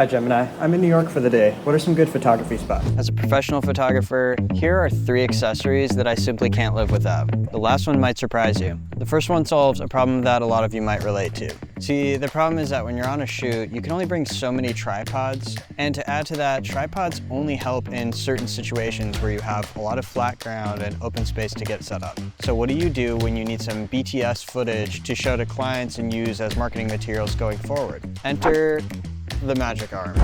Hi Gemini, I'm in New York for the day. What are some good photography spots? As a professional photographer, here are 3 accessories that I simply can't live without. The last one might surprise you. The first one solves a problem that a lot of you might relate to. See, the problem is that when you're on a shoot, you can only bring so many tripods, and to add to that, tripods only help in certain situations where you have a lot of flat ground and open space to get set up. So what do you do when you need some BTS footage to show to clients and use as marketing materials going forward? Enter the magic arm.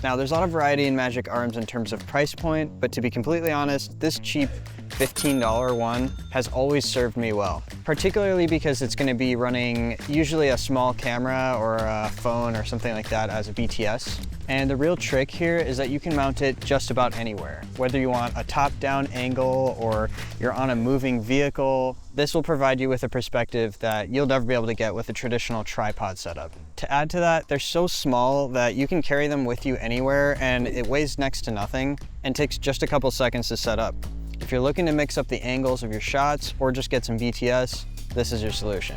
Now, there's a lot of variety in magic arms in terms of price point, but to be completely honest, this cheap $15 one has always served me well, particularly because it's going to be running usually a small camera or a phone or something like that as a BTS. And the real trick here is that you can mount it just about anywhere. Whether you want a top-down angle or you're on a moving vehicle, this will provide you with a perspective that you'll never be able to get with a traditional tripod setup. To add to that, they're so small that you can carry them with you anywhere, and it weighs next to nothing and takes just a couple seconds to set up. If you're looking to mix up the angles of your shots or just get some BTS, this is your solution.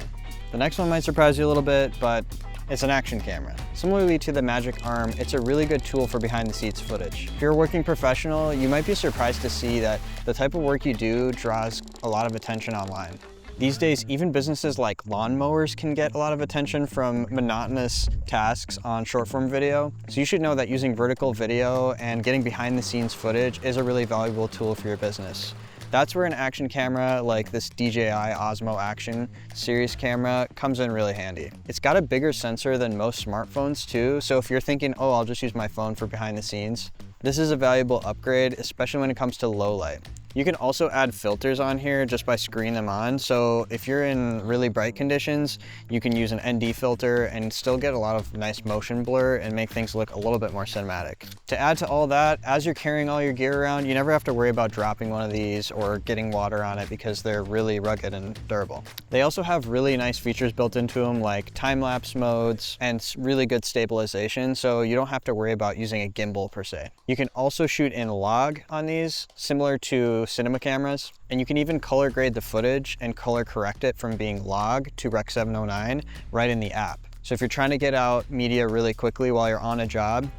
The next one might surprise you a little bit, but it's an action camera. Similarly to the Magic Arm, it's a really good tool for behind-the-scenes footage. If you're a working professional, you might be surprised to see that the type of work you do draws a lot of attention online. These days, even businesses like lawnmowers can get a lot of attention from monotonous tasks on short-form video. So you should know that using vertical video and getting behind-the-scenes footage is a really valuable tool for your business. That's where an action camera like this DJI Osmo Action series camera comes in really handy. It's got a bigger sensor than most smartphones too, so if you're thinking, oh, I'll just use my phone for behind the scenes, this is a valuable upgrade, especially when it comes to low light. You can also add filters on here just by screwing them on. So if you're in really bright conditions, you can use an ND filter and still get a lot of nice motion blur and make things look a little bit more cinematic. To add to all that, as you're carrying all your gear around, you never have to worry about dropping one of these or getting water on it because they're really rugged and durable. They also have really nice features built into them like time-lapse modes and really good stabilization, so you don't have to worry about using a gimbal per se. You can also shoot in log on these, similar to cinema cameras, and you can even color grade the footage and color correct it from being log to Rec 709 right in the app. So if you're trying to get out media really quickly while you're on a job,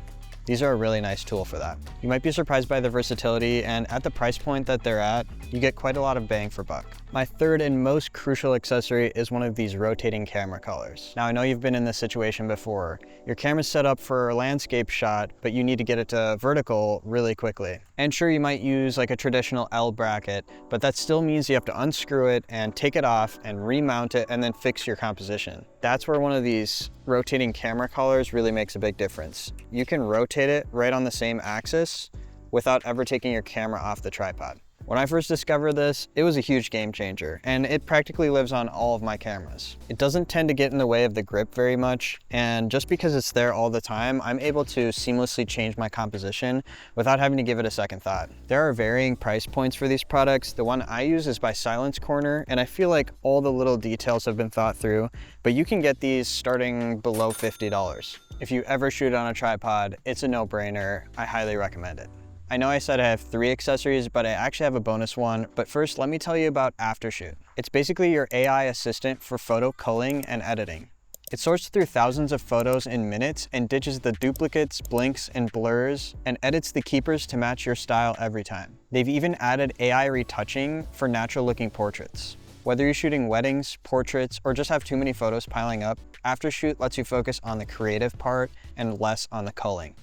these are a really nice tool for that. You might be surprised by the versatility, and at the price point that they're at, you get quite a lot of bang for buck. My third and most crucial accessory is one of these rotating camera collars. Now, I know you've been in this situation before. Your camera's set up for a landscape shot, but you need to get it to vertical really quickly. And sure, you might use like a traditional L bracket, but that still means you have to unscrew it and take it off and remount it and then fix your composition. That's where one of these rotating camera collars really makes a big difference. You can rotate it right on the same axis without ever taking your camera off the tripod. When I first discovered this, it was a huge game changer, and it practically lives on all of my cameras. It doesn't tend to get in the way of the grip very much, and just because it's there all the time, I'm able to seamlessly change my composition without having to give it a second thought. There are varying price points for these products. The one I use is by Silence Corner, and I feel like all the little details have been thought through, but you can get these starting below $50. If you ever shoot on a tripod, it's a no-brainer. I highly recommend it. I know I said I have 3 accessories, but I actually have a bonus one. But first, let me tell you about Aftershoot. It's basically your AI assistant for photo culling and editing. It sorts through thousands of photos in minutes and ditches the duplicates, blinks, and blurs, and edits the keepers to match your style every time. They've even added AI retouching for natural-looking portraits. Whether you're shooting weddings, portraits, or just have too many photos piling up, Aftershoot lets you focus on the creative part and less on the culling.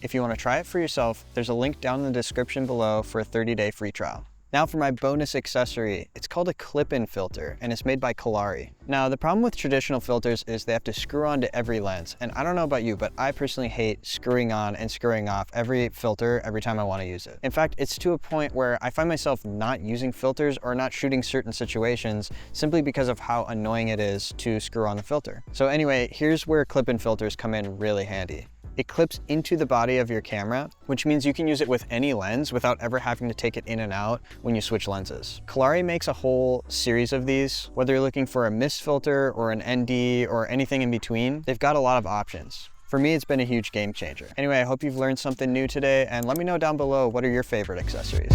If you want to try it for yourself, there's a link down in the description below for a 30-day free trial. Now for my bonus accessory. It's called a clip-in filter, and it's made by Calari. Now, the problem with traditional filters is they have to screw onto every lens, and I don't know about you, but I personally hate screwing on and screwing off every filter every time I want to use it. In fact, it's to a point where I find myself not using filters or not shooting certain situations simply because of how annoying it is to screw on the filter. So anyway, here's where clip-in filters come in really handy. It clips into the body of your camera, which means you can use it with any lens without ever having to take it in and out when you switch lenses. Calari makes a whole series of these. Whether you're looking for a mist filter or an ND or anything in between, they've got a lot of options. For me, it's been a huge game changer. Anyway, I hope you've learned something new today, and let me know down below what are your favorite accessories.